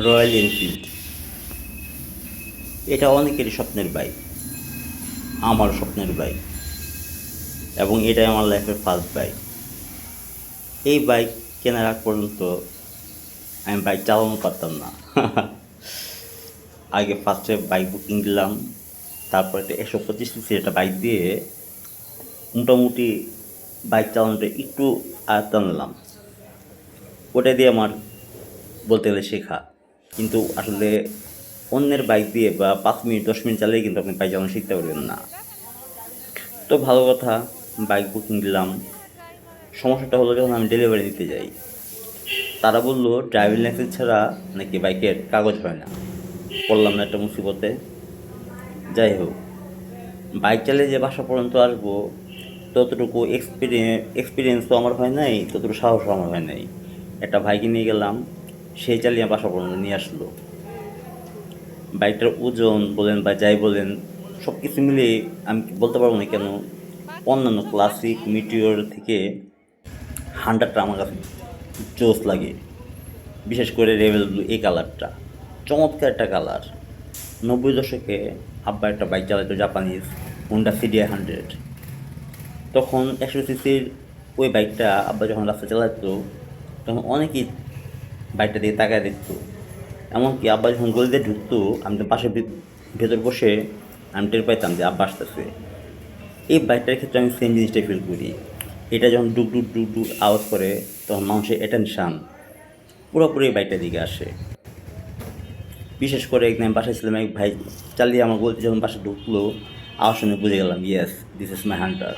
Royal Enfield. এটা অনেকেরই স্বপ্নের বাইক, আমার স্বপ্নের বাইক, এবং এটাই আমার লাইফের ফার্স্ট বাইক। এই বাইক কেনার আগ পর্যন্ত আমি বাইক চালানো পারতাম না। আগে ফার্স্টে বাইক বুকিং দিলাম, তারপর একটা 125 সিসির একটা বাইক দিয়ে মোটামুটি বাইক চালানোটা একটু আয়ত্ত আনলাম। ওটা দিয়ে আমার বলতে গেলে শেখা, কিন্তু আসলে অন্যের বাইক দিয়ে বা 5 মিনিট 10 মিনিট চালিয়ে কিন্তু আপনি বাইক চালানো শিখতে পারবেন না। তো ভালো কথা, বাইক বুকিং দিলাম। সমস্যাটা হলো যখন আমি ডেলিভারি দিতে যাই, তারা বললো ড্রাইভিং লাইসেন্স ছাড়া নাকি বাইকের কাগজ হয় না। পড়লাম না একটা মুসিবতে। যাই হোক, বাইক চালিয়ে যে বাসা পর্যন্ত আসবো ততটুকু এক্সপিরিয়েন্স তো আমার হয় নাই, ততটুকু সাহসও আমার হয় নাই। একটা বাইকে নিয়ে গেলাম, সেই চালিয়ে বাসা পর্যন্ত নিয়ে আসলো। বাইকটার ওজন বলেন বা যাই বলেন, সব কিছু মিলিয়ে আমি বলতে পারবো না কেন অন্যান্য ক্লাসিক মিটিওর থেকে হান্ডারটা আমার কাছে জোস লাগে। বিশেষ করে রেভেল ব্লু, এই কালারটা চমৎকার একটা কালার। 90 দশকে আব্বা একটা বাইক চালাতো, জাপানিজ হুন্ডা CDI 100। তখন 100 সিসির ওই বাইকটা আব্বা যখন রাস্তা চালাতো, তখন অনেকেই বাইকটা দিয়ে তাকায় দেখতো। এমনকি আব্বা যখন গলিতে ঢুকতো, আমি তো পাশে ভেতর বসে আমি টের পাইতাম যে আব্বা আসতেছে। এই বাইকটার ক্ষেত্রে আমি সেম জিনিসটাই ফিল করি। এটা যখন ডুক ডুক ডুক ডুক আওয়াজ করে, তখন মানুষের অ্যাটেনশান পুরোপুরি বাইকটার দিকে আসে। বিশেষ করে একদিন আমি বাসায় ছিলাম, এক ভাই চালিয়ে আমার গলিতে যখন বাসা ঢুকলো, আওয়াজ শুনে বুঝে গেলাম yes, this is my Hunter.